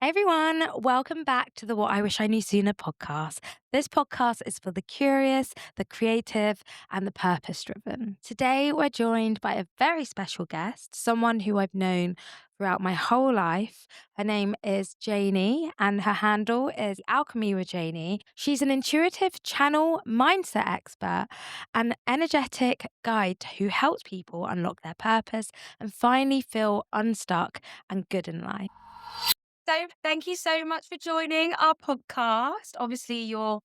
Hey everyone, welcome back to the What I Wish I Knew Sooner podcast. This podcast is for the curious, the creative, and the purpose driven. Today, we're joined by a very special guest, someone who I've known throughout my whole life. Her name is Jaini, and her handle is Alchemy with Jaini. She's an intuitive channel mindset expert and energetic guide who helps people unlock their purpose and finally feel unstuck and good in life. So thank you so much for joining our podcast. Obviously, you're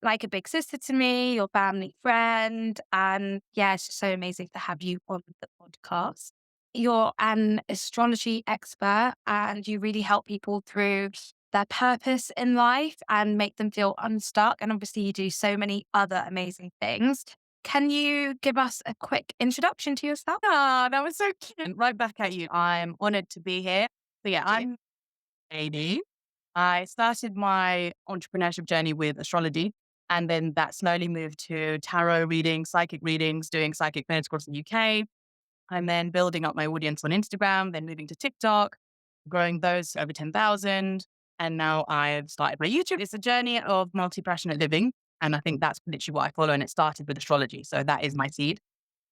like a big sister to me, your family friend. And yeah, it's just so amazing to have you on the podcast. You're an astrology expert and you really help people through their purpose in life and make them feel unstuck. And obviously, you do so many other amazing things. Can you give us a quick introduction to yourself? Ah, that was so cute. Right back at you. I'm honored to be here. So yeah, I'm Jaini. I started my entrepreneurship journey with astrology, and then that slowly moved to tarot readings, psychic readings, doing psychic clinics across the UK, and then building up my audience on Instagram, then moving to TikTok, growing those to over 10,000. And now I've started my YouTube. It's a journey of multi-passionate living. And I think that's literally what I follow. And it started with astrology. So that is my seed.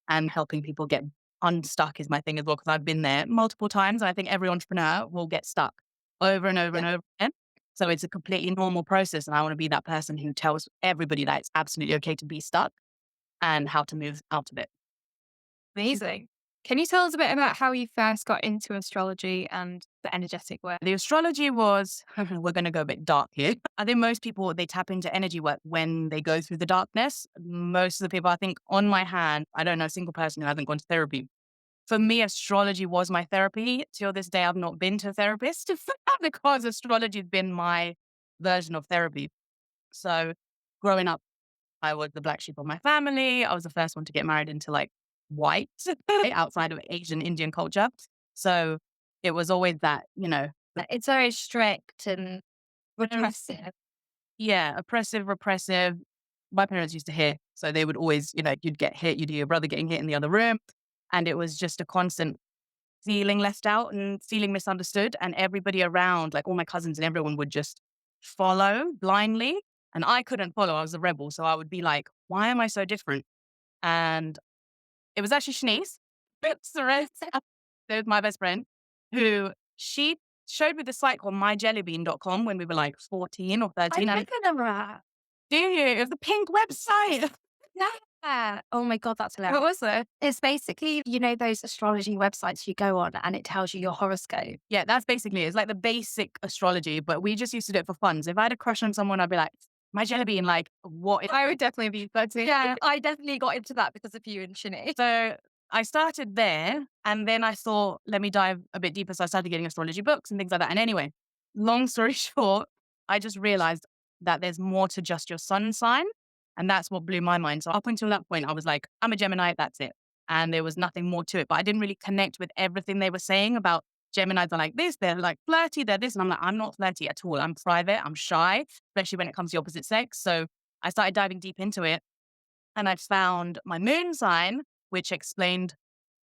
And helping people get unstuck is my thing as well, because I've been there multiple times. And I think every entrepreneur will get stuck over and over and over again. So it's a completely normal process. And I want to be that person who tells everybody that it's absolutely okay to be stuck and how to move out of it. Amazing. Can you tell us a bit about how you first got into astrology and the energetic work? The astrology was, we're going to go a bit dark here. I think most people, they tap into energy work when they go through the darkness. Most of the people, I think on my hand, I don't know a single person who hasn't gone to therapy. For me, astrology was my therapy. Till this day, I've not been to a therapist because astrology has been my version of therapy. So growing up, I was the black sheep of my family. I was the first one to get married into like white outside of Asian Indian culture. So it was always that, It's very strict and repressive. yeah, oppressive, repressive. My parents used to hit. So they would always, you'd get hit, you'd hear your brother getting hit in the other room. And it was just a constant feeling left out and feeling misunderstood. And everybody around, like all my cousins and everyone would just follow blindly. And I couldn't follow. I was a rebel. So I would be like, why am I so different? And it was actually Shanice, there's my best friend, who she showed me the site called myjellybean.com when we were like 14 or 13. I remember that. Do you? It was the pink website. Yeah. Oh my God, that's hilarious. What was it? It's basically, those astrology websites you go on and it tells you your horoscope. Yeah, that's basically it. It's like the basic astrology, but we just used to do it for fun. So if I had a crush on someone, I'd be like, my jelly bean, like, what? I would definitely be 13. Yeah, I definitely got into that because of you and Shani. So I started there and then I thought, let me dive a bit deeper. So I started getting astrology books and things like that. And anyway, long story short, I just realized that there's more to just your sun sign. And that's what blew my mind. So up until that point, I was like, I'm a Gemini, that's it. And there was nothing more to it. But I didn't really connect with everything they were saying about Geminis are like this, they're like flirty, they're this. And I'm like, I'm not flirty at all. I'm private, I'm shy, especially when it comes to the opposite sex. So I started diving deep into it. And I found my moon sign, which explained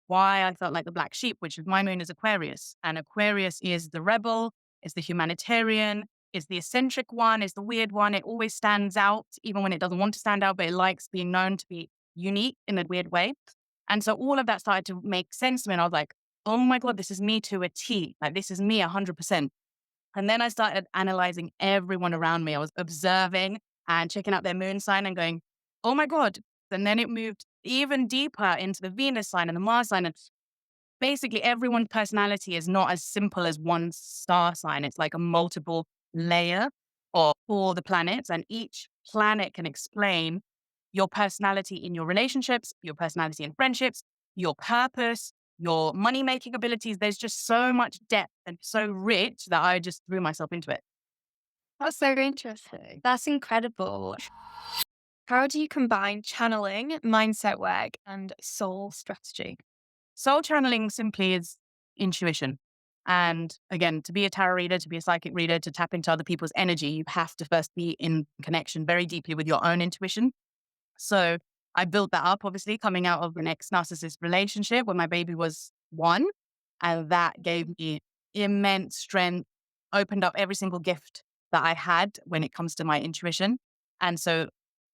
why I felt like the black sheep, which is my moon is Aquarius. And Aquarius is the rebel, is the humanitarian, is the eccentric one, is the weird one. It always stands out, even when it doesn't want to stand out, but it likes being known to be unique in a weird way. And so all of that started to make sense to me. And I was like, oh my God, this is me to a T. Like, this is me 100%. And then I started analyzing everyone around me. I was observing and checking out their moon sign and going, oh my God. And then it moved even deeper into the Venus sign and the Mars sign. And basically everyone's personality is not as simple as one star sign. It's like a multiple layer of all the planets. And each planet can explain your personality in your relationships, your personality in friendships, your purpose, your money-making abilities. There's just so much depth and so rich that I just threw myself into it. That's so interesting. That's incredible. How do you combine channeling, mindset work, and soul strategy? Soul channeling simply is intuition. And again, to be a tarot reader, to be a psychic reader, to tap into other people's energy, you have to first be in connection very deeply with your own intuition. So I built that up, obviously, coming out of an ex-narcissist relationship when my baby was 1. And that gave me immense strength, opened up every single gift that I had when it comes to my intuition. And so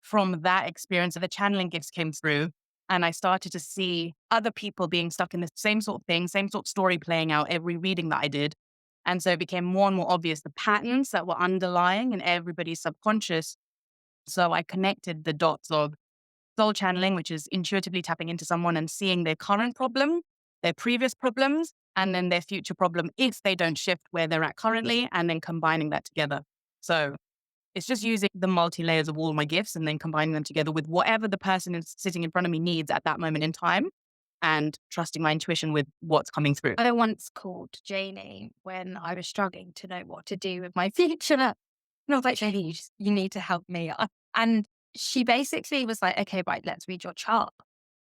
from that experience, the channeling gifts came through, and I started to see other people being stuck in the same sort of thing, same sort of story playing out every reading that I did. And so it became more and more obvious the patterns that were underlying in everybody's subconscious. So I connected the dots of soul channeling, which is intuitively tapping into someone and seeing their current problem, their previous problems, and then their future problem if they don't shift where they're at currently, and then combining that together. So it's just using the multi layers of all my gifts and then combining them together with whatever the person is sitting in front of me needs at that moment in time, and trusting my intuition with what's coming through. I once called Jaini when I was struggling to know what to do with my future. And I was like, Jaini, you need to help me. And she basically was like, okay, right, let's read your chart.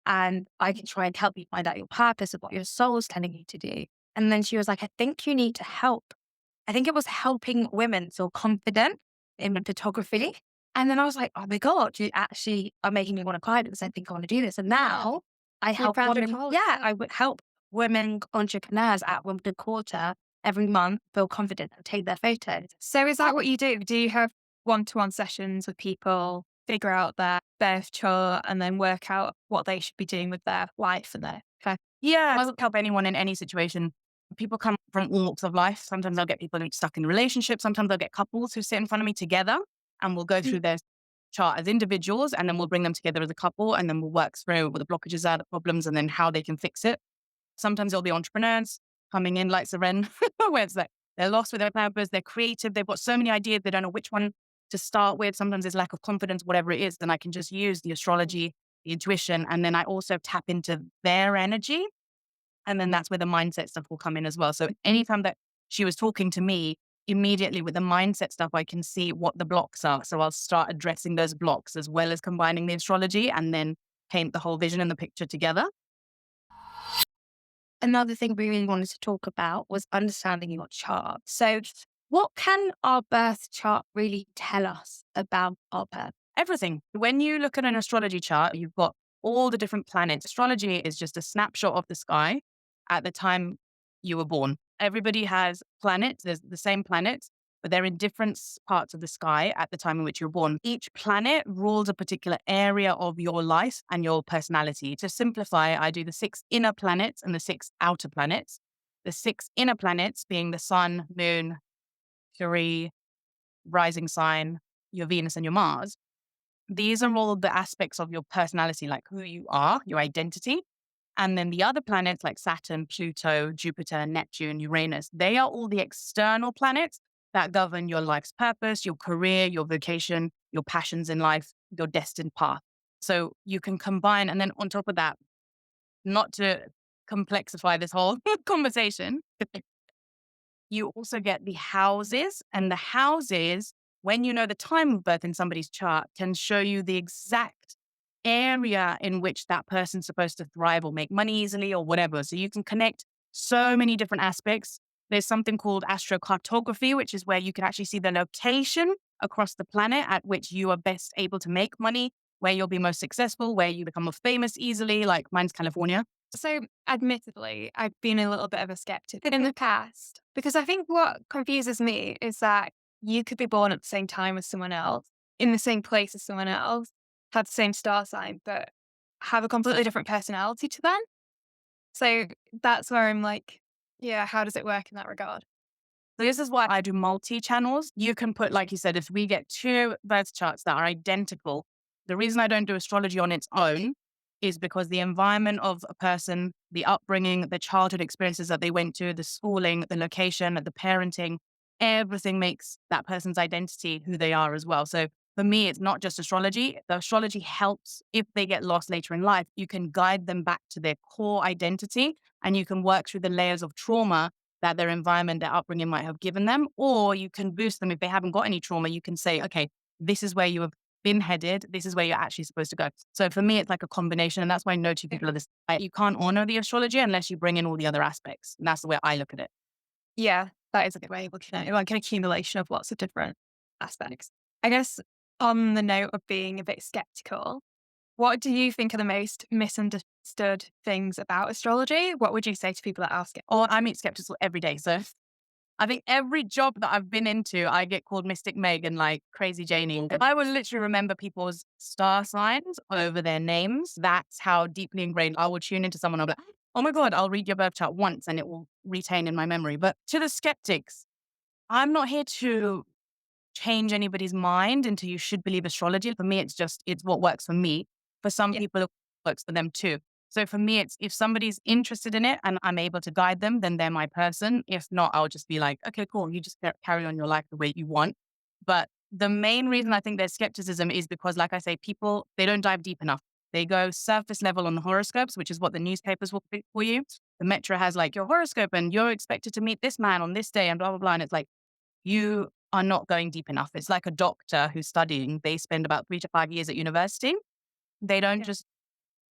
And I can try and help you find out your purpose of what your soul is telling you to do. And then she was like, I think you need to help. I think it was helping women feel confident in photography. And then I was like, oh my God, you actually are making me want to cry because I think I want to do this. And now I help found your women. calling. Yeah, I would help women entrepreneurs at Wimbledon Quarter every month feel confident and take their photos. So is that what you do? Do you have one-to-one sessions with people, figure out their birth chart, and then work out what they should be doing with their life and their okay. Yeah, I would help anyone in any situation. People come from all walks of life. Sometimes I'll get people who are stuck in relationships. Sometimes I'll get couples who sit in front of me together, and we'll go through their chart as individuals, and then we'll bring them together as a couple, and then we'll work through what the blockages are, the problems, and then how they can fix it. Sometimes it'll be entrepreneurs coming in like Seren, where it's like they're lost with their purpose, they're creative, they've got so many ideas, they don't know which one to start with. Sometimes there's lack of confidence, whatever it is, then I can just use the astrology, the intuition, and then I also tap into their energy. And then that's where the mindset stuff will come in as well. So anytime that she was talking to me, immediately with the mindset stuff, I can see what the blocks are. So I'll start addressing those blocks as well as combining the astrology, and then paint the whole vision and the picture together. Another thing we really wanted to talk about was understanding your chart. So what can our birth chart really tell us about our birth? Everything. When you look at an astrology chart, you've got all the different planets. Astrology is just a snapshot of the sky at the time you were born. Everybody has planets. There's the same planets, but they're in different parts of the sky at the time in which you're born. Each planet rules a particular area of your life and your personality. To simplify, I do the 6 inner planets and the 6 outer planets. The 6 inner planets being the sun, moon, Curie, rising sign, your Venus and your Mars. These are all the aspects of your personality, like who you are, your identity. And then the other planets like Saturn, Pluto, Jupiter, Neptune, Uranus, they are all the external planets that govern your life's purpose, your career, your vocation, your passions in life, your destined path. So you can combine, and then on top of that, not to complexify this whole conversation, you also get the houses, and the houses, when you know the time of birth in somebody's chart, can show you the exact area in which that person's supposed to thrive or make money easily or whatever. So you can connect so many different aspects. There's something called astrocartography, which is where you can actually see the location across the planet at which you are best able to make money, where you'll be most successful, where you become famous easily, like mine's California. So, admittedly, I've been a little bit of a skeptic in the past because I think what confuses me is that you could be born at the same time as someone else, in the same place as someone else, have the same star sign, but have a completely different personality to them. So that's where I'm like, yeah, how does it work in that regard? So this is why I do multi-channels. You can put, like you said, if we get 2 birth charts that are identical, the reason I don't do astrology on its own is because the environment of a person, the upbringing, the childhood experiences that they went to, the schooling, the location, the parenting, everything makes that person's identity who they are as well. So for me, it's not just astrology. The astrology helps if they get lost later in life. You can guide them back to their core identity, and you can work through the layers of trauma that their environment, their upbringing might have given them, or you can boost them if they haven't got any trauma. You can say, okay, this is where you have been headed. This is where you're actually supposed to go. So for me, it's like a combination. And that's why no 2 people are this. You can't honor the astrology unless you bring in all the other aspects. And that's the way I look at it. Yeah, that is a good way of looking at it, like an accumulation of lots of different aspects. I guess on the note of being a bit skeptical, what do you think are the most misunderstood things about astrology? What would you say to people that ask it? Or I meet skeptics every day. So I think every job that I've been into, I get called Mystic Meg and like Crazy Jaini. I will literally remember people's star signs over their names. That's how deeply ingrained. I will tune into someone. I'll be like, oh my God, I'll read your birth chart once and it will retain in my memory. But to the skeptics, I'm not here to change anybody's mind into you should believe astrology. For me, it's what works for me. For some people, it works for them too. So for me, it's if somebody's interested in it and I'm able to guide them, then they're my person. If not, I'll just be like, okay, cool. You just carry on your life the way you want. But the main reason I think there's skepticism is because, like I say, people, they don't dive deep enough. They go surface level on the horoscopes, which is what the newspapers will pick for you. The Metro has like your horoscope and you're expected to meet this man on this day and blah, blah, blah. And it's like, you are not going deep enough. It's like a doctor who's studying. They spend about 3 to 5 years at university. They don't just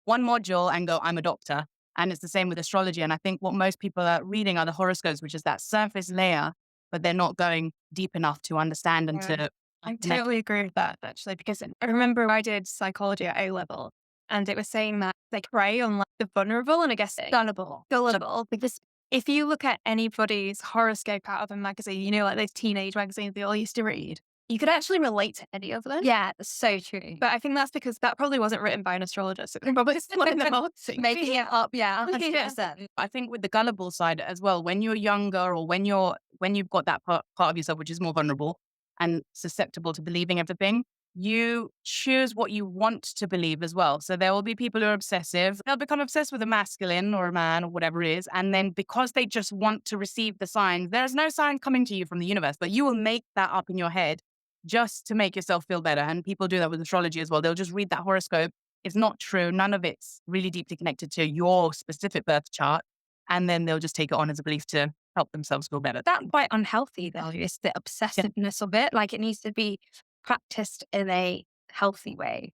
one module and go, I'm a doctor. And it's the same with astrology. And I think what most people are reading are the horoscopes, which is that surface layer, but they're not going deep enough to understand and to I totally agree with that, actually, because I remember I did psychology at A level and it was saying that they prey on like the vulnerable and I guess gullible, because if you look at anybody's horoscope out of a magazine, you know, like those teenage magazines they all used to read, you could actually relate to any of them. Yeah, that's so true. But I think that's because that probably wasn't written by an astrologist. It probably someone in the marketing. Making it up, yeah, 100%. Yeah. I think with the gullible side as well, when you're younger or when you've got that part of yourself which is more vulnerable and susceptible to believing everything, you choose what you want to believe as well. So there will be people who are obsessive. They'll become obsessed with a masculine or a man or whatever it is. And then because they just want to receive the signs, there's no sign coming to you from the universe, but you will make that up in your head just to make yourself feel better. And people do that with astrology as well. They'll just read that horoscope. It's not true. None of it's really deeply connected to your specific birth chart. And then they'll just take it on as a belief to help themselves feel better. That's quite unhealthy though. It's the obsessiveness of it. Like it needs to be practiced in a healthy way.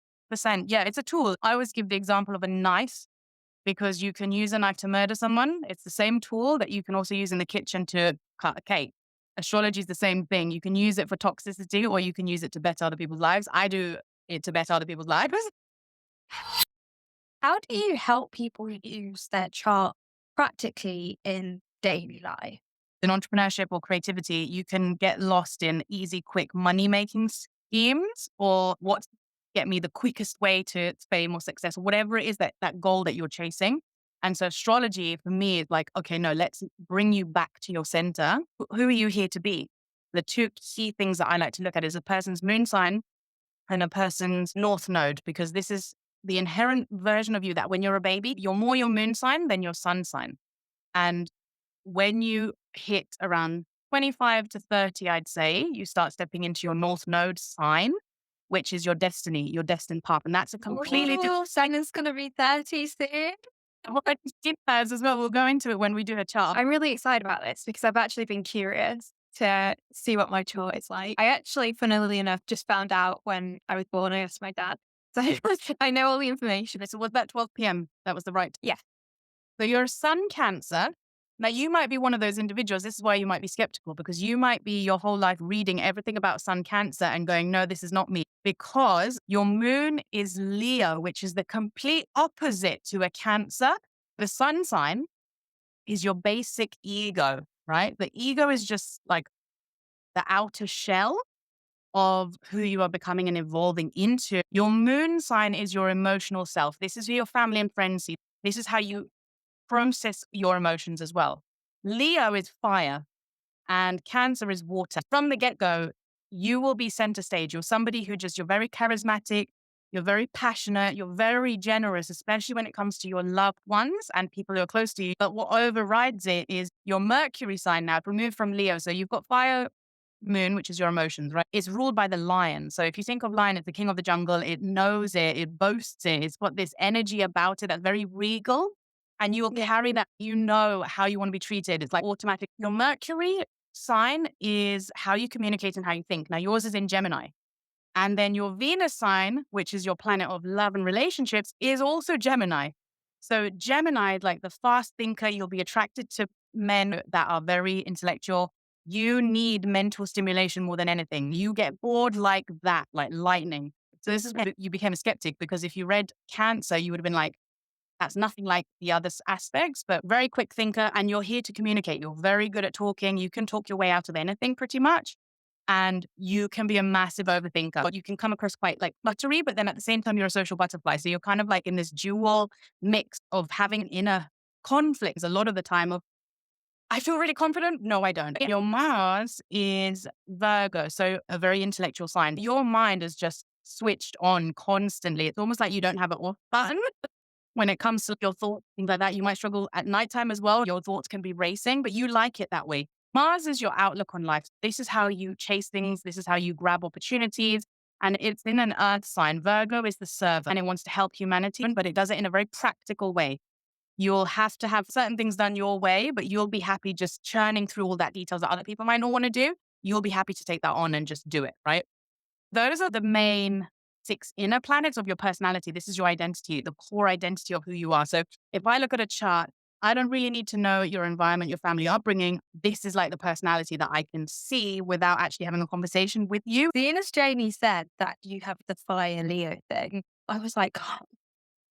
Yeah, it's a tool. I always give the example of a knife because you can use a knife to murder someone. It's the same tool that you can also use in the kitchen to cut a cake. Astrology is the same thing. You can use it for toxicity or you can use it to better other people's lives. I do it to better other people's lives. How do you help people use their chart practically in daily life? In entrepreneurship or creativity, you can get lost in easy, quick money-making schemes or what get me the quickest way to fame or success, or whatever it is that goal that you're chasing. And so astrology for me is like, okay, no, let's bring you back to your center. Who are you here to be? The two key things that I like to look at is a person's moon sign and a person's north node, because this is the inherent version of you that when you're a baby, you're more your moon sign than your sun sign. And when you hit around 25 to 30, I'd say, you start stepping into your north node sign, which is your destiny, your destined path. And that's a completely different. Senna's going to be 30 soon. As well. We'll go into it when we do a chart. I'm really excited about this because I've actually been curious to see what my chart is like. I actually, funnily enough, just found out when I was born. I asked my dad. So I know all the information. So was that 12 p.m.? That was the right. Yeah. So you're a sun Cancer. Now, you might be one of those individuals. This is why you might be skeptical, because you might be your whole life reading everything about sun Cancer and going, no, this is not me. Because your moon is Leo, which is the complete opposite to a Cancer. The sun sign is your basic ego, right? The ego is just like the outer shell of who you are becoming and evolving into. Your moon sign is your emotional self. This is who your family and friends see. This is how you process your emotions as well. Leo is fire and Cancer is water. From the get-go, you will be center stage. You're somebody you're very charismatic, you're very passionate, you're very generous, especially when it comes to your loved ones and people who are close to you. But what overrides it is your Mercury sign now, removed from Leo. So you've got fire moon, which is your emotions, right? It's ruled by the lion. So if you think of lion, it's the king of the jungle. It knows it, it boasts it. It's got this energy about it that's very regal. And you will carry that, you know how you want to be treated. It's like automatic. Your Mercury sign is how you communicate and how you think. Now, yours is in Gemini. And then your Venus sign, which is your planet of love and relationships, is also Gemini. So Gemini is like the fast thinker. You'll be attracted to men that are very intellectual. You need mental stimulation more than anything. You get bored like that, like lightning. So this is when you became a skeptic, because if you read Cancer, you would have been like, That's nothing like the other aspects, but very quick thinker. And you're here to communicate. You're very good at talking. You can talk your way out of anything pretty much. And you can be a massive overthinker. You can come across quite like fluttery, but then at the same time, you're a social butterfly. So you're kind of like in this dual mix of having inner conflicts a lot of the time of, I feel really confident. No, I don't. Your Mars is Virgo, so a very intellectual sign. Your mind is just switched on constantly. It's almost like you don't have an off button when it comes to your thoughts, things like that. You might struggle at nighttime as well. Your thoughts can be racing, but you like it that way. Mars is your outlook on life. This is how you chase things. This is how you grab opportunities. And it's in an earth sign. Virgo is the server and it wants to help humanity, but it does it in a very practical way. You'll have to have certain things done your way, but you'll be happy just churning through all that details that other people might not want to do. You'll be happy to take that on and just do it, right? Those are the main 6 inner planets of your personality. This is your identity, the core identity of who you are. So if I look at a chart, I don't really need to know your environment, your family upbringing. This is like the personality that I can see without actually having a conversation with you. Seeing as Jaini said that you have the fire Leo thing, I was like, oh,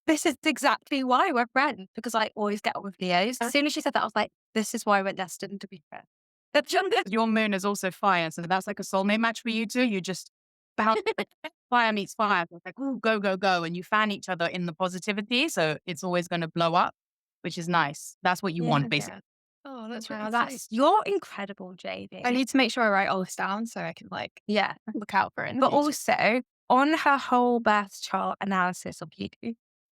this is exactly why we're friends, because I always get on with Leos. As soon as she said that, I was like, this is why we're destined to be friends. Your moon is also fire. So that's like a soulmate match for you two. You just bounce, fire meets fire. It's like, oh, go, go, go. And you fan each other in the positivity. So it's always going to blow up, which is nice. That's what you want, basically. Oh, that's Wow, really that's you're incredible, JB. I need to make sure I write all this down so I can yeah, look out for it. but also on her whole birth chart analysis of you,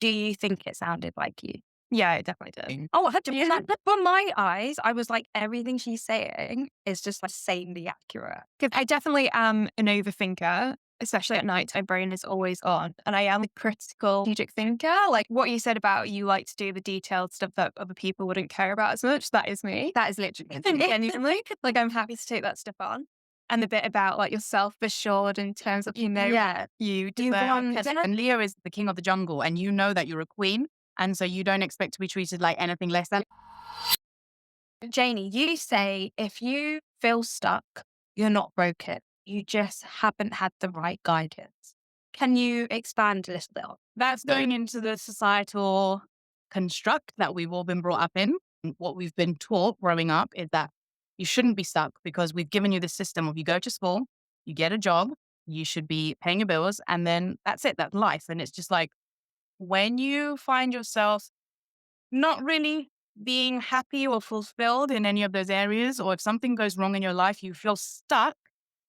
do you think it sounded like you? Yeah, it definitely did. Oh, 100%. From my eyes, I was like, everything she's saying is just like sanely accurate. Because I definitely am an overthinker, especially at night. My brain is always on. And I am a critical, strategic thinker. Like what you said about you like to do the detailed stuff that other people wouldn't care about as much. That is me. That is literally Genuinely. Like I'm happy to take that stuff on. And the bit about like you're self-assured in terms of, yeah. you You deserve. want And Leo is the king of the jungle, and you know that you're a queen. And so you don't expect to be treated like anything less than. Jaini, you say if you feel stuck, you're not broken. You just haven't had the right guidance. Can you expand a little bit on? That's going into the societal construct that we've all been brought up in. What we've been taught growing up is that you shouldn't be stuck because we've given you the system of you go to school, you get a job, you should be paying your bills, and then that's it. That's life. And it's just like when you find yourself not really being happy or fulfilled in any of those areas, or if something goes wrong in your life, you feel stuck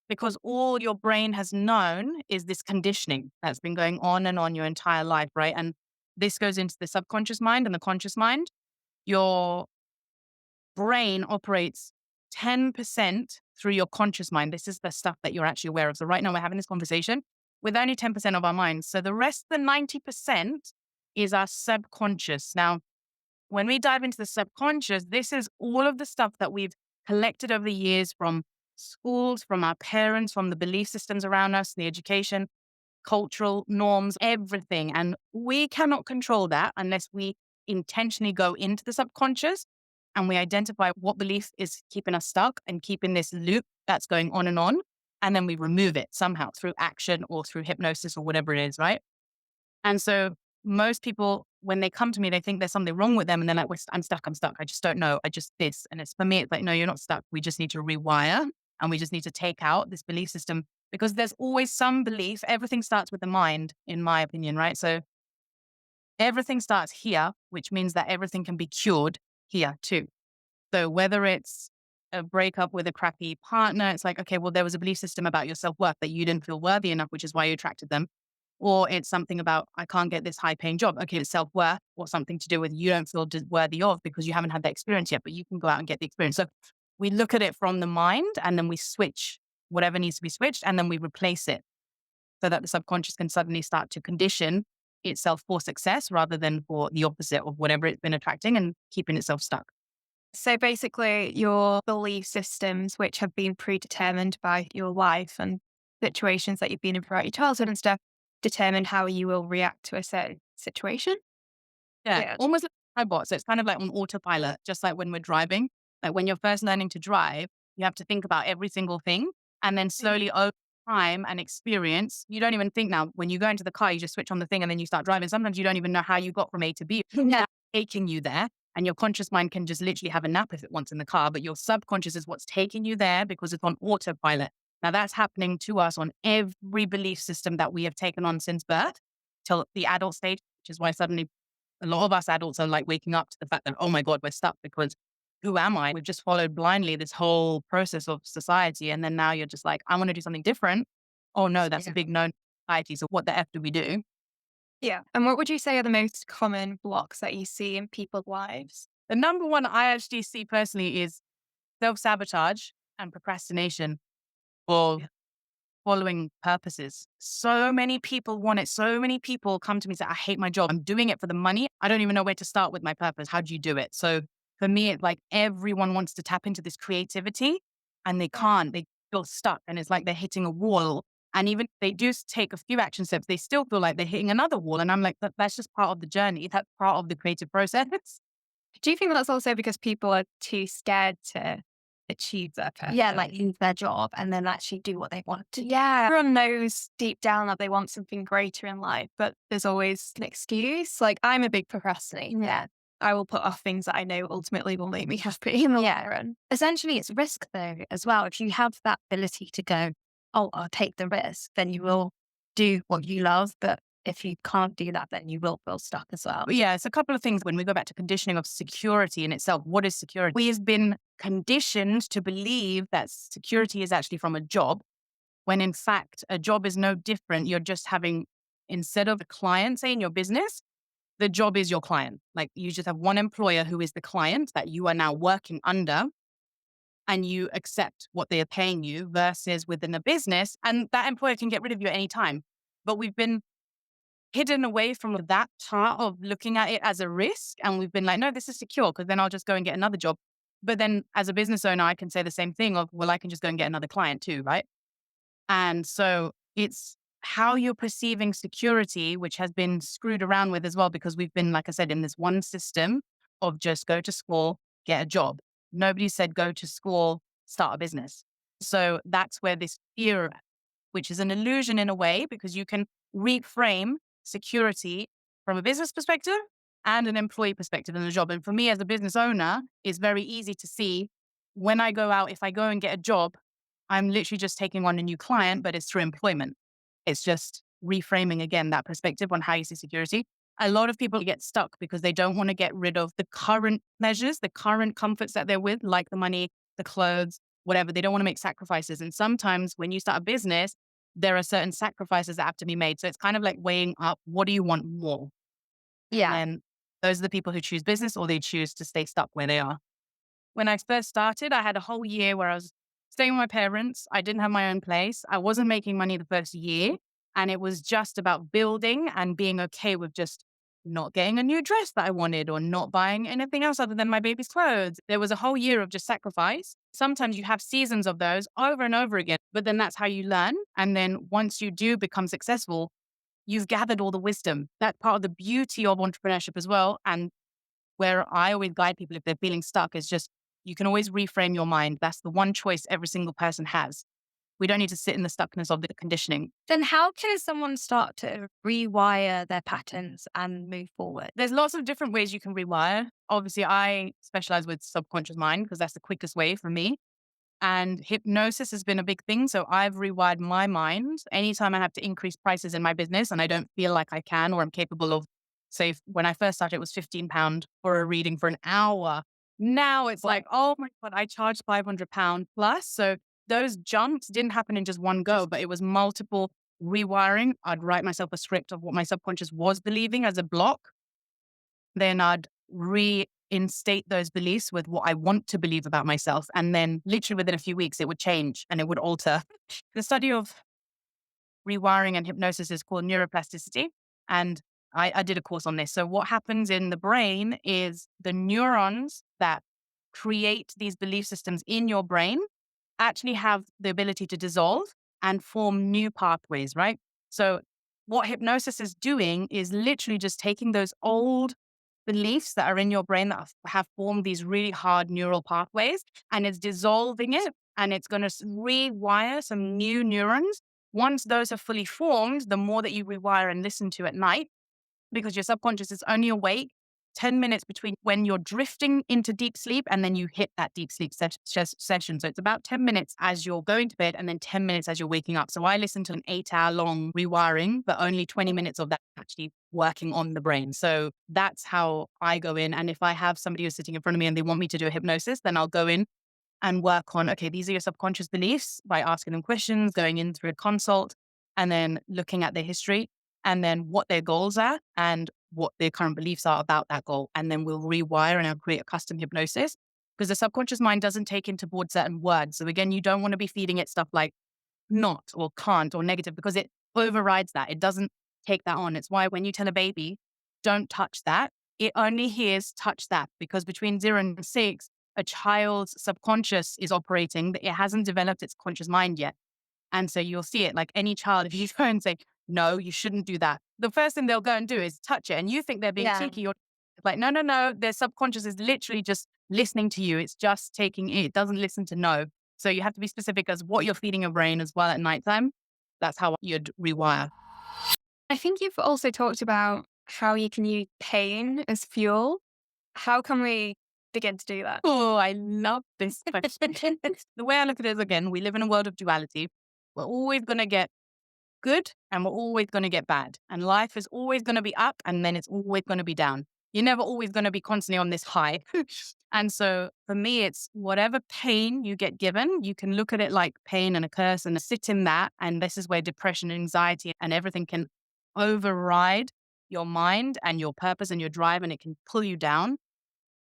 because all your brain has known is this conditioning that's been going on and on your entire life, right? And this goes into the subconscious mind and the conscious mind. Your brain operates 10% through your conscious mind. This is the stuff that you're actually aware of. So right now we're having this conversation with only 10% of our minds. So the rest, the 90% is our subconscious. Now, when we dive into the subconscious, this is all of the stuff that we've collected over the years from schools, from our parents, from the belief systems around us, the education, cultural norms, everything. And we cannot control that unless we intentionally go into the subconscious and we identify what belief is keeping us stuck and keeping this loop that's going on. And then we remove it somehow through action or through hypnosis or whatever it is, right? And so most people, when they come to me, they think there's something wrong with them. And they're like, I'm stuck. I just don't know. I just this. And it's for me, it's like, no, you're not stuck. We just need to rewire and we just need to take out this belief system because there's always some belief. Everything starts with the mind, in my opinion, right? So everything starts here, which means that everything can be cured here too. So whether it's a breakup with a crappy partner, it's like, okay, well, there was a belief system about your self-worth that you didn't feel worthy enough, which is why you attracted them. Or it's something about, I can't get this high paying job. Okay, it's self-worth or something to do with you don't feel worthy of because you haven't had that experience yet, but you can go out and get the experience. So we look at it from the mind and then we switch whatever needs to be switched and then we replace it so that the subconscious can suddenly start to condition itself for success rather than for the opposite of whatever it's been attracting and keeping itself stuck. So basically your belief systems, which have been predetermined by your life and situations that you've been in throughout your childhood and stuff, determine how you will react to a certain situation. Yeah. Almost like a robot. So it's kind of like on autopilot, just like when we're driving. Like when you're first learning to drive, you have to think about every single thing. And then slowly over time and experience, you don't even think now when you go into the car, you just switch on the thing and then you start driving. Sometimes you don't even know how you got from A to B. Yeah. Taking you there. And your conscious mind can just literally have a nap if it wants in the car, but your subconscious is what's taking you there because it's on autopilot. Now that's happening to us on every belief system that we have taken on since birth till the adult stage, which is why suddenly a lot of us adults are like waking up to the fact that, oh my God, we're stuck because who am I? We've just followed blindly this whole process of society. And then now you're just like, I want to do something different. Oh no, that's a big no society. So what the F do we do? Yeah. And what would you say are the most common blocks that you see in people's lives? The number one I actually see personally is self-sabotage and procrastination for following purposes. So many people want it. So many people come to me and say, I hate my job. I'm doing it for the money. I don't even know where to start with my purpose. How do you do it? So for me, it's like everyone wants to tap into this creativity and they can't. They feel stuck and it's like they're hitting a wall. And even if they do take a few action steps, they still feel like they're hitting another wall. And I'm like, that's just part of the journey. That's part of the creative process. Do you think that's also because people are too scared to achieve their purpose? Yeah, like leave their job and then actually do what they want to. Yeah. Everyone knows deep down that they want something greater in life, but there's always an excuse. Like, I'm a big procrastinator. Yeah. I will put off things that I know ultimately will make me happy in the long run. Essentially, it's risk though as well. If you have that ability to go, oh, I'll take the risk, then you will do what you love. But if you can't do that, then you will feel stuck as well. But yeah, it's a couple of things when we go back to conditioning of security in itself. What is security? We have been conditioned to believe that security is actually from a job, when in fact, a job is no different. You're just having, instead of a client, say in your business, the job is your client. Like you just have one employer who is the client that you are now working under and you accept what they are paying you versus within a business. And that employer can get rid of you at any time. But we've been hidden away from that part of looking at it as a risk. And we've been like, no, this is secure because then I'll just go and get another job. But then as a business owner, I can say the same thing of, well, I can just go and get another client too, right? And so it's how you're perceiving security, which has been screwed around with as well, because we've been, like I said, in this one system of just go to school, get a job. Nobody said go to school, start a business. So that's where this fear, which is an illusion in a way, because you can reframe security from a business perspective and an employee perspective in the job. And for me as a business owner, it's very easy to see when I go out, if I go and get a job, I'm literally just taking on a new client, but it's through employment. It's just reframing again that perspective on how you see security. A lot of people get stuck because they don't want to get rid of the current measures, the current comforts that they're with, like the money, the clothes, whatever. They don't want to make sacrifices. And sometimes when you start a business, there are certain sacrifices that have to be made. So it's kind of like weighing up, what do you want more? Yeah. And those are the people who choose business or they choose to stay stuck where they are. When I first started, I had a whole year where I was staying with my parents. I didn't have my own place. I wasn't making money the first year. And it was just about building and being okay with just not getting a new dress that I wanted or not buying anything else other than my baby's clothes. There was a whole year of just sacrifice. Sometimes you have seasons of those over and over again, but then that's how you learn. And then once you do become successful, you've gathered all the wisdom. That's part of the beauty of entrepreneurship as well. And where I always guide people if they're feeling stuck is just, you can always reframe your mind. That's the one choice every single person has. We don't need to sit in the stuckness of the conditioning. Then how can someone start to rewire their patterns and move forward? There's lots of different ways you can rewire. Obviously, I specialize with subconscious mind because that's the quickest way for me. And hypnosis has been a big thing. So I've rewired my mind. Anytime I have to increase prices in my business and I don't feel like I can or I'm capable of, say, when I first started, it was £15 for a reading for an hour. Now it's like, oh my God, I charge £500 plus. So those jumps didn't happen in just one go, but it was multiple rewiring. I'd write myself a script of what my subconscious was believing as a block. Then I'd reinstate those beliefs with what I want to believe about myself. And then literally within a few weeks, it would change and it would alter. The study of rewiring and hypnosis is called neuroplasticity. And I did a course on this. So what happens in the brain is the neurons that create these belief systems in your brain actually have the ability to dissolve and form new pathways, right? So what hypnosis is doing is literally just taking those old beliefs that are in your brain that have formed these really hard neural pathways and it's dissolving it and it's going to rewire some new neurons Once those are fully formed, the more that you rewire and listen to at night, because your subconscious is only awake 10 minutes between when you're drifting into deep sleep and then you hit that deep sleep session. So it's about 10 minutes as you're going to bed and then 10 minutes as you're waking up. So I listen to an 8-hour long rewiring, but only 20 minutes of that actually working on the brain. So that's how I go in. And if I have somebody who's sitting in front of me and they want me to do a hypnosis, then I'll go in and work on, okay, these are your subconscious beliefs by asking them questions, going in through a consult, and then looking at their history, and then what their goals are and what their current beliefs are about that goal. And then we'll rewire and I'll create a custom hypnosis because the subconscious mind doesn't take into board certain words. So again, you don't want to be feeding it stuff like not or can't or negative because it overrides that. It doesn't take that on. It's why when you tell a baby, don't touch that, it only hears touch that because between 0 and 6, a child's subconscious is operating, but it hasn't developed its conscious mind yet. And so you'll see it like any child, if you go and say, no, you shouldn't do that, the first thing they'll go and do is touch it. And you think they're being cheeky. You're like, no, no, no. Their subconscious is literally just listening to you. It's just taking it doesn't listen to no. So you have to be specific as what you're feeding your brain as well at nighttime. That's how you'd rewire. I think you've also talked about how you can use pain as fuel. How can we begin to do that? Oh, I love this question. The way I look at it is, again, we live in a world of duality. We're always going to get good and we're always going to get bad. And life is always going to be up and then it's always going to be down. You're never always going to be constantly on this high. And so for me, it's whatever pain you get given, you can look at it like pain and a curse and sit in that. And this is where depression, anxiety, and everything can override your mind and your purpose and your drive, and it can pull you down.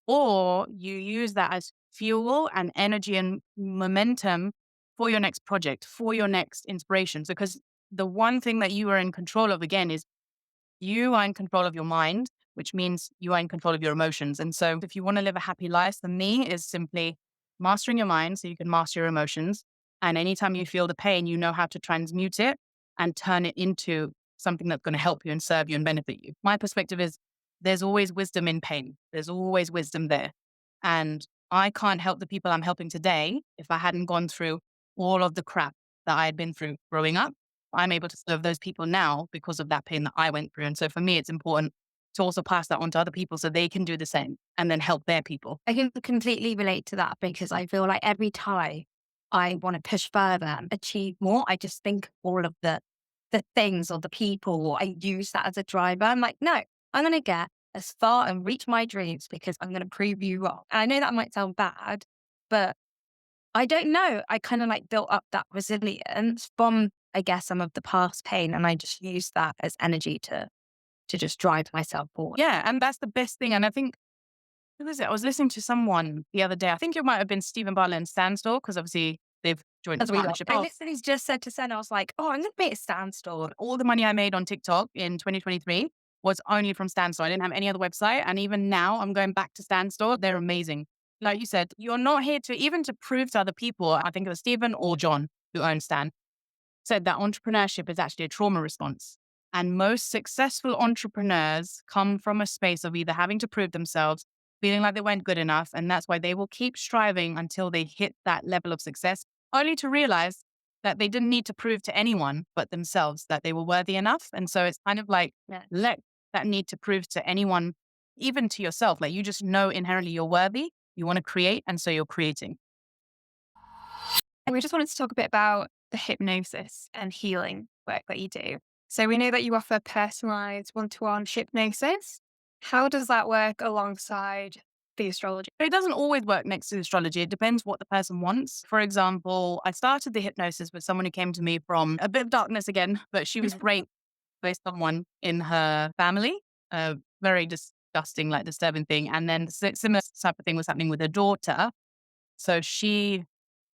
Or you use that as fuel and energy and momentum for your next project, for your next inspiration. So, because the one thing that you are in control of, again, is you are in control of your mind, which means you are in control of your emotions. And so if you want to live a happy life, for me, is simply mastering your mind so you can master your emotions. And anytime you feel the pain, you know how to transmute it and turn it into something that's going to help you and serve you and benefit you. My perspective is there's always wisdom in pain. There's always wisdom there. And I can't help the people I'm helping today if I hadn't gone through all of the crap that I had been through growing up. I'm able to serve those people now because of that pain that I went through. And so for me, it's important to also pass that on to other people so they can do the same and then help their people. I can completely relate to that because I feel like every time I want to push further and achieve more, I just think of all of the things or the people, or I use that as a driver. I'm like, no, I'm going to get as far and reach my dreams because I'm going to prove you wrong. And I know that might sound bad, but I don't know. I kind of like built up that resilience from, I guess, some of the past pain. And I just use that as energy to just drive myself forward. Yeah. And that's the best thing. And I think, who was it? I was listening to someone the other day. I think it might have been Stephen Bartlett and Standstill, because obviously they've joined the partnership. I literally just said to Senna, I was like, oh, I'm going to be a Standstill. All the money I made on TikTok in 2023 was only from Standstill. I didn't have any other website. And even now I'm going back to Standstill. They're amazing. Like you said, you're not here to even to prove to other people. I think it was Stephen or John who owns Stan said that entrepreneurship is actually a trauma response. And most successful entrepreneurs come from a space of either having to prove themselves, feeling like they weren't good enough. And that's why they will keep striving until they hit that level of success, only to realize that they didn't need to prove to anyone but themselves that they were worthy enough. And so it's kind of like, let that need to prove to anyone, even to yourself. Like you just know inherently you're worthy, you want to create, and so you're creating. And we just wanted to talk a bit about the hypnosis and healing work that you do. So we know that you offer personalized one-to-one hypnosis. How does that work alongside the astrology? It doesn't always work next to the astrology. It depends what the person wants. For example, I started the hypnosis with someone who came to me from a bit of darkness again, but she was raped by someone in her family. A very disgusting, like disturbing thing. And then similar type of thing was happening with her daughter. So she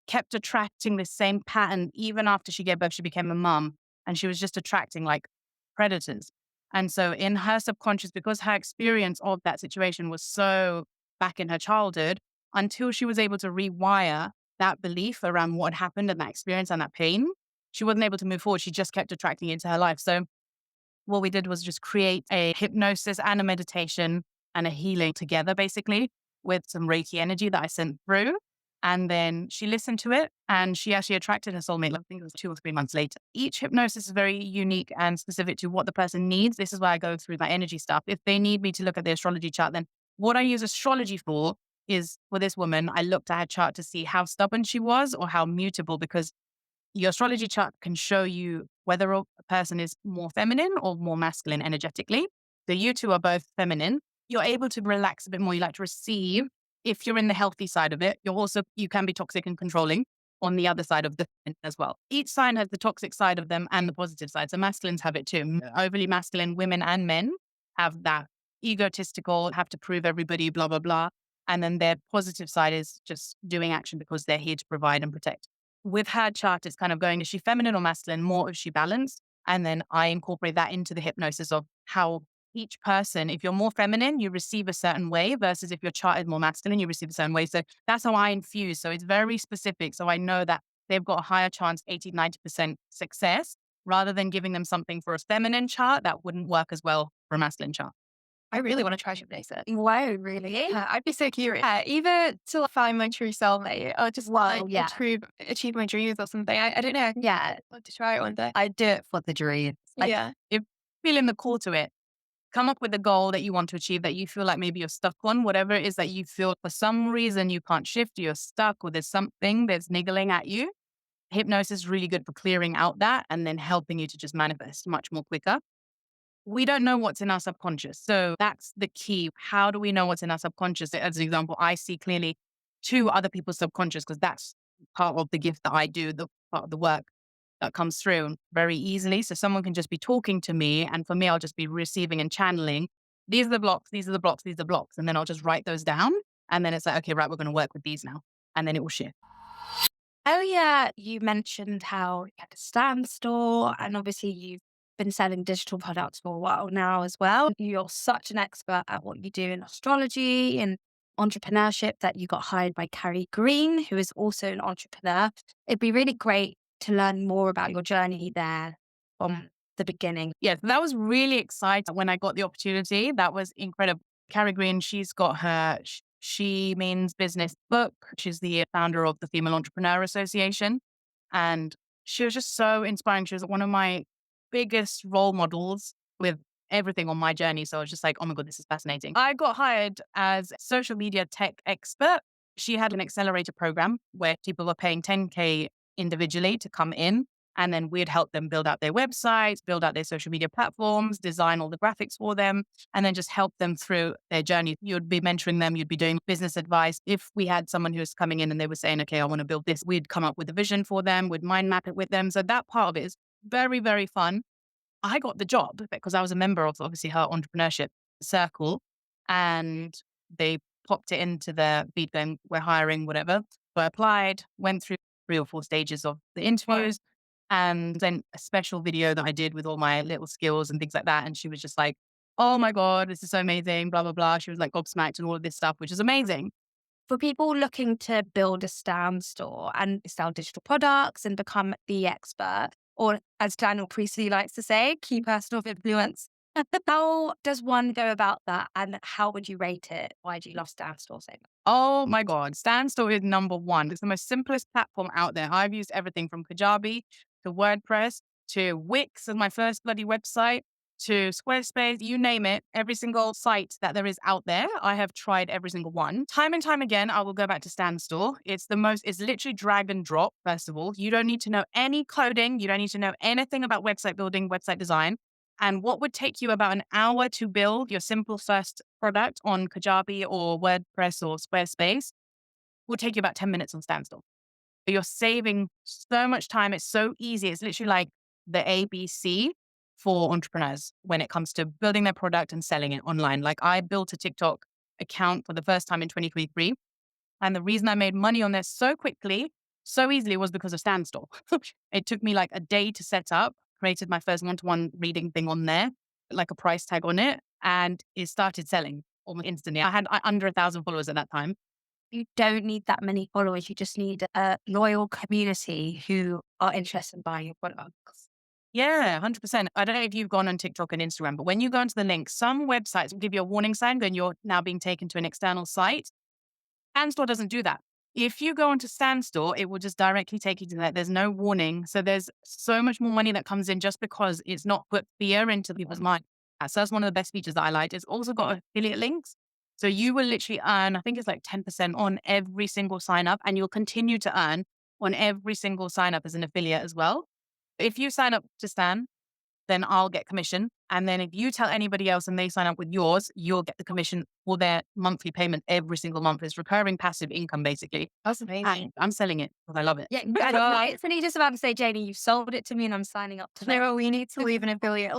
kept attracting the same pattern. Even after she gave birth, she became a mum, and she was just attracting like predators. And so in her subconscious, because her experience of that situation was so back in her childhood, until she was able to rewire that belief around what happened and that experience and that pain, she wasn't able to move forward. She just kept attracting it into her life. So what we did was just create a hypnosis and a meditation and a healing together, basically, with some Reiki energy that I sent through. And then she listened to it and she actually attracted her soulmate. I think it was 2 or 3 months later. Each hypnosis is very unique and specific to what the person needs. This is why I go through my energy stuff. If they need me to look at the astrology chart, then what I use astrology for is for this woman, I looked at her chart to see how stubborn she was or how mutable, because your astrology chart can show you whether a person is more feminine or more masculine energetically. So you two are both feminine. You're able to relax a bit more. You like to receive. If you're in the healthy side of it, you can be toxic and controlling on the other side of the as well. Each sign has the toxic side of them and the positive side. So masculines have it too. Overly masculine women and men have that egotistical, have to prove everybody, blah, blah, blah. And then their positive side is just doing action because they're here to provide and protect. With her chart, it's kind of going, is she feminine or masculine? More, is she balanced? And then I incorporate that into the hypnosis of how each person, if you're more feminine, you receive a certain way versus if your chart is more masculine, you receive a certain way. So that's how I infuse. So it's very specific. So I know that they've got a higher chance, 80, 90% success, rather than giving them something for a feminine chart that wouldn't work as well for a masculine chart. I really want to try hypnosis. Wow, really? Yeah, I'd be so curious. Yeah, either to find my true soulmate or just achieve my dreams or something. I don't know. Yeah, I'd love to try it one day. I do it for the dreams. Yeah. If you're feeling the call to it, come up with a goal that you want to achieve that you feel like maybe you're stuck on, whatever it is that you feel for some reason you can't shift, you're stuck, or there's something that's niggling at you. Hypnosis is really good for clearing out that and then helping you to just manifest much more quicker. We don't know what's in our subconscious. So that's the key. How do we know what's in our subconscious? As an example, I see clearly to other people's subconscious because that's part of the gift that I do, the part of the work that comes through very easily. So someone can just be talking to me, and for me, I'll just be receiving and channeling. These are the blocks, these are the blocks, these are the blocks. And then I'll just write those down. And then it's like, okay, right, we're going to work with these now. And then it will shift. Oh, yeah. You mentioned how you had a stand store, and obviously you've been selling digital products for a while now as well. You're such an expert at what you do in astrology and entrepreneurship that you got hired by Carrie Green, who is also an entrepreneur. It'd be really great to learn more about your journey there from the beginning. Yes, that was really exciting when I got the opportunity. That was incredible. Carrie Green, she's got her She Means Business book. She's the founder of the Female Entrepreneur Association. And she was just so inspiring. She was one of my biggest role models with everything on my journey. So I was just like, oh my God, this is fascinating. I got hired as a social media tech expert. She had an accelerator program where people were paying 10K individually to come in. And then we'd help them build out their websites, build out their social media platforms, design all the graphics for them, and then just help them through their journey. You'd be mentoring them, you'd be doing business advice. If we had someone who was coming in and they were saying, okay, I want to build this, we'd come up with a vision for them, we'd mind map it with them. So that part of it is very, very fun. I got the job because I was a member of obviously her entrepreneurship circle, and they popped it into the feed going, we're hiring, whatever. So I applied, went through 3 or 4 stages of the interviews, and then a special video that I did with all my little skills and things like that. And she was just like, oh my God, this is so amazing, blah, blah, blah. She was like gobsmacked and all of this stuff, which is amazing. For people looking to build a stand store and sell digital products and become the expert, or as Daniel Priestley likes to say, key person of influence, how does one go about that, and how would you rate it? Why do you love stand store so much? Oh my God, Standstill is number one. It's the most simplest platform out there. I've used everything from Kajabi to WordPress to Wix as my first bloody website to Squarespace, you name it. Every single site that there is out there, I have tried every single one. Time and time again, I will go back to Standstill. It's literally drag and drop, first of all. You don't need to know any coding. You don't need to know anything about website building, website design. And what would take you about an hour to build your simple first product on Kajabi or WordPress or Squarespace will take you about 10 minutes on Standstill. You're saving so much time. It's so easy. It's literally like the ABC for entrepreneurs when it comes to building their product and selling it online. Like I built a TikTok account for the first time in 2023. And the reason I made money on this so quickly, so easily was because of Standstill. It took me like a day to set up, created my first one-to-one reading thing on there, like a price tag on it, and it started selling almost instantly. I had under 1,000 followers at that time. You don't need that many followers. You just need a loyal community who are interested in buying your products. Yeah, 100%. I don't know if you've gone on TikTok and Instagram, but when you go into the link, some websites will give you a warning sign when you're now being taken to an external site. Standstill doesn't do that. If you go onto standstill, it will just directly take you to that. There's no warning. So there's so much more money that comes in just because it's not put fear into people's mind. So that's one of the best features that I liked. It's also got affiliate links. So you will literally earn, I think it's like 10% on every single sign up, and you'll continue to earn on every single sign up as an affiliate as well. If you sign up to Stan, then I'll get commission. And then if you tell anybody else and they sign up with yours, you'll get the commission for their monthly payment every single month. It's recurring passive income, basically. That's amazing. And I'm selling it because I love it. Yeah, I was just about to say, Jaini, you've sold it to me and I'm signing up to it. No, we need to leave an affiliate.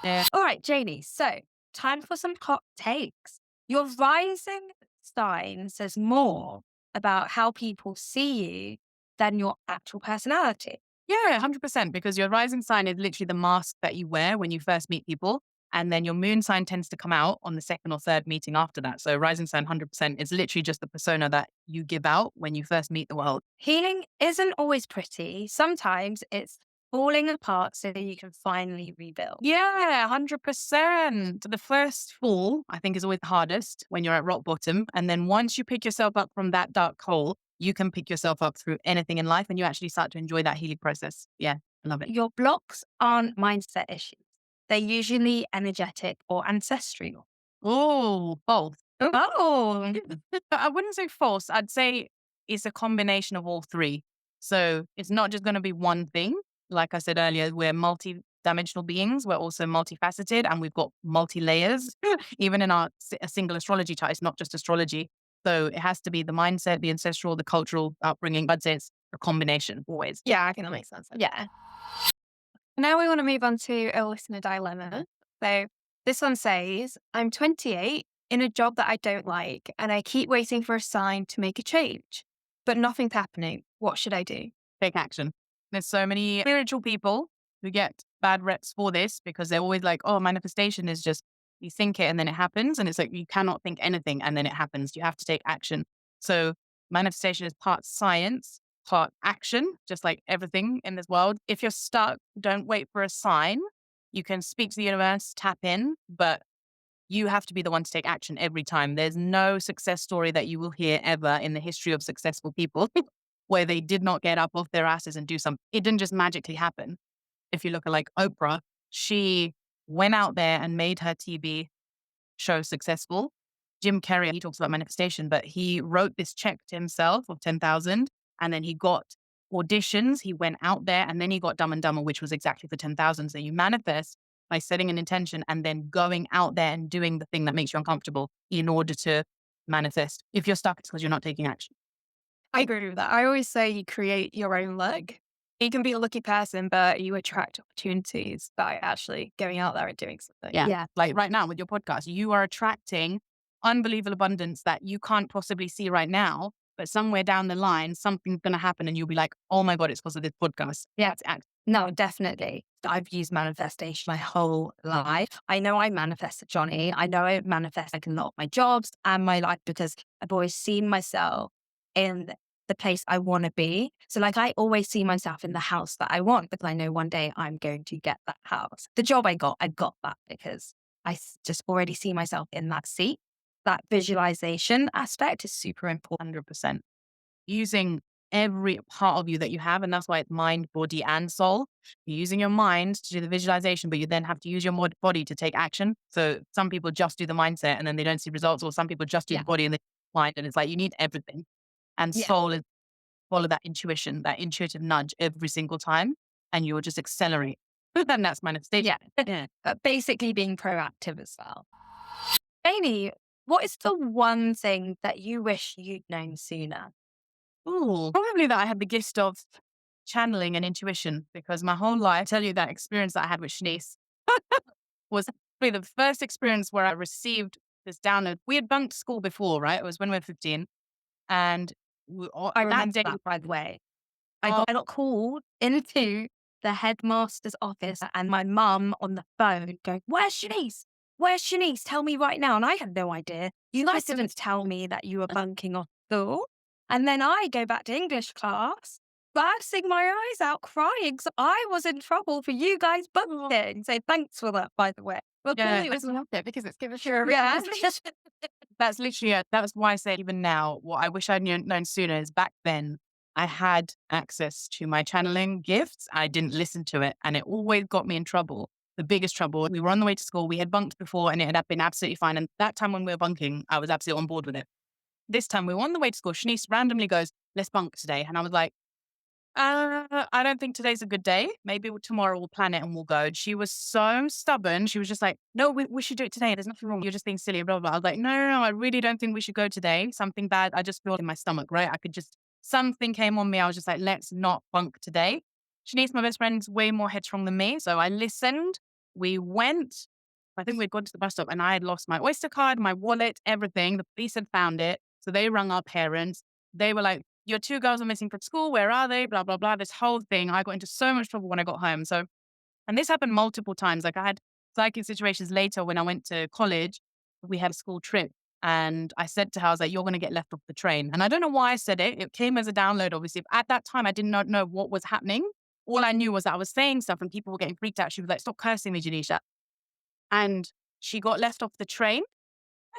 Yeah. All right, Jaini. So time for some hot takes. Your rising sign says more about how people see you than your actual personality. Yeah, 100%. Because your rising sign is literally the mask that you wear when you first meet people. And then your moon sign tends to come out on the second or third meeting after that. So rising sign 100% is literally just the persona that you give out when you first meet the world. Healing isn't always pretty. Sometimes it's falling apart so that you can finally rebuild. Yeah, 100%. The first fall, I think, is always the hardest when you're at rock bottom. And then once you pick yourself up from that dark hole, you can pick yourself up through anything in life and you actually start to enjoy that healing process. Yeah, I love it. Your blocks aren't mindset issues. They're usually energetic or ancestral. Oh, both. Oh, I wouldn't say false. I'd say it's a combination of all three. So it's not just going to be one thing. Like I said earlier, we're multi-dimensional beings. We're also multifaceted and we've got multi-layers. Even in a single astrology chart, it's not just astrology. So it has to be the mindset, the ancestral, the cultural upbringing. I'd say it's a combination always. Yeah, I think that makes sense. yeah. Now we want to move on to a listener dilemma. So this one says, I'm 28 in a job that I don't like, and I keep waiting for a sign to make a change, but nothing's happening. What should I do? Take action. There's so many spiritual people who get bad reps for this because they're always like, oh, manifestation is just you think it and then it happens. And it's like you cannot think anything and then it happens. You have to take action. So manifestation is part science, part action, just like everything in this world. If you're stuck, don't wait for a sign. You can speak to the universe, tap in, but you have to be the one to take action every time. There's no success story that you will hear ever in the history of successful people where they did not get up off their asses and do something. It didn't just magically happen. If you look at like Oprah, she went out there and made her TV show successful. Jim Carrey, he talks about manifestation, but he wrote this check to himself of 10,000 and then he got auditions. He went out there and then he got Dumb and Dumber, which was exactly for 10,000. So you manifest by setting an intention and then going out there and doing the thing that makes you uncomfortable in order to manifest. If you're stuck, it's because you're not taking action. I agree with that. I always say you create your own luck. You can be a lucky person, but you attract opportunities by actually going out there and doing something. Yeah. Like right now with your podcast, you are attracting unbelievable abundance that you can't possibly see right now, but somewhere down the line, something's going to happen and you'll be like, oh my God, it's because of this podcast. Yeah. No, definitely. I've used manifestation my whole life. I know I manifested Johnny. I know I manifest like a lot of my jobs and my life because I've always seen myself in the place I want to be. So like I always see myself in the house that I want because I know one day I'm going to get that house. The job I got that because I just already see myself in that seat. That visualization aspect is super important. 100%. Using every part of you that you have. And that's why it's mind, body, and soul. You're using your mind to do the visualization, but you then have to use your body to take action. So some people just do the mindset and then they don't see results, or some people just do the body and the mind. And it's like, you need everything. And soul is follow that intuition, that intuitive nudge every single time. And you'll just accelerate. Then that's manifestation. Yeah. But basically being proactive as well. Jaini, what is the one thing that you wish you'd known sooner? Ooh, probably that I had the gift of channeling and intuition, because my whole life, I tell you, that experience that I had with Shanice was probably the first experience where I received this download. We had bunked school before, right? It was when we were 15. And I remember that, by the way. I got called into the headmaster's office and my mum on the phone going, where's Shanice? Where's Shanice? Tell me right now. And I had no idea. You guys didn't tell me that you were bunking off school. And then I go back to English class, blasting my eyes out, crying. So I was in trouble for you guys bunking. So thanks for that, by the way. Well, clearly it was worth it because it's given you a Yeah. That's literally it. That's why I say even now, what I wish I'd known sooner is back then I had access to my channeling gifts. I didn't listen to it and it always got me in trouble. The biggest trouble. We were on the way to school. We had bunked before and it had been absolutely fine. And that time when we were bunking, I was absolutely on board with it. This time we were on the way to school. Shanice randomly goes, let's bunk today. And I was like, I don't think today's a good day. Maybe tomorrow we'll plan it and we'll go. And she was so stubborn. She was just like, no, we should do it today. There's nothing wrong. You're just being silly, blah, blah, blah. I was like, no, I really don't think we should go today. Something bad. I just feel in my stomach, right? Something came on me. I was just like, let's not bunk today. Shanice, my best friend, is way more headstrong than me. So I listened. We went. I think we'd gone to the bus stop and I had lost my Oyster card, my wallet, everything. The police had found it. So they rang our parents. They were like, your two girls are missing from school. Where are they? Blah, blah, blah. This whole thing. I got into so much trouble when I got home. So, and this happened multiple times. Like I had psychic situations later when I went to college. We had a school trip and I said to her, I was like, you're going to get left off the train. And I don't know why I said it. It came as a download, obviously. But at that time, I did not know what was happening. All I knew was that I was saying stuff and people were getting freaked out. She was like, stop cursing me, Janisha. And she got left off the train.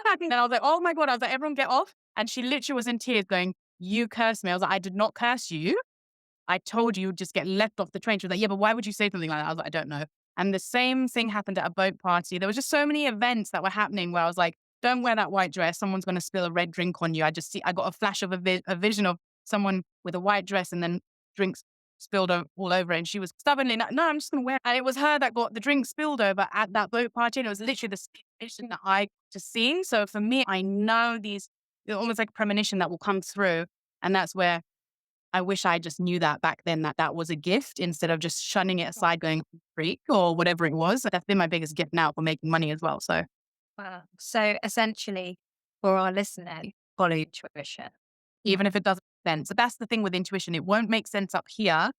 And I was like, oh my God. I was like, everyone get off. And she literally was in tears going, you cursed me. I was like, I did not curse you. I told you just get left off the train. She was like, yeah, but why would you say something like that? I was like, I don't know. And the same thing happened at a boat party. There was just so many events that were happening where I was like, don't wear that white dress. Someone's going to spill a red drink on you. I got a flash of a vision of someone with a white dress and then drinks spilled all over it. And she was stubbornly, no, I'm just going to wear it. And it was her that got the drink spilled over at that boat party. And it was literally the vision that I just seen. So for me, I know these, almost like a premonition that will come through. And that's where I wish I just knew that back then, that was a gift instead of just shunning it aside, going freak or whatever it was. That's been my biggest gift now for making money as well. So, Wow. So essentially, for our listeners, follow intuition. even if it doesn't make sense. But that's the thing with intuition. It won't make sense up here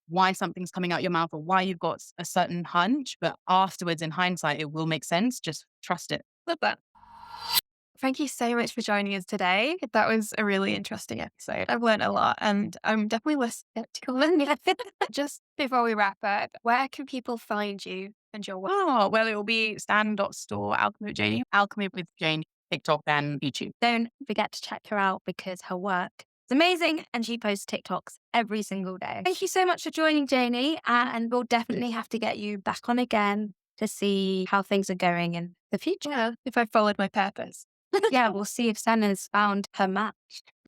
why something's coming out your mouth or why you've got a certain hunch. But afterwards, in hindsight, it will make sense. Just trust it. Love that. Thank you so much for joining us today. That was a really interesting episode. I've learned a lot and I'm definitely less skeptical than you. Just before we wrap up, where can people find you and your work? Oh, well, it will be stan.store, Alchemy with Jaini, Alchemy with Jaini, TikTok and YouTube. Don't forget to check her out because her work is amazing and she posts TikToks every single day. Thank you so much for joining, Jaini, and we'll definitely have to get you back on again to see how things are going in the future. Yeah, if I followed my purpose. Yeah, we'll see if Senna's found her match.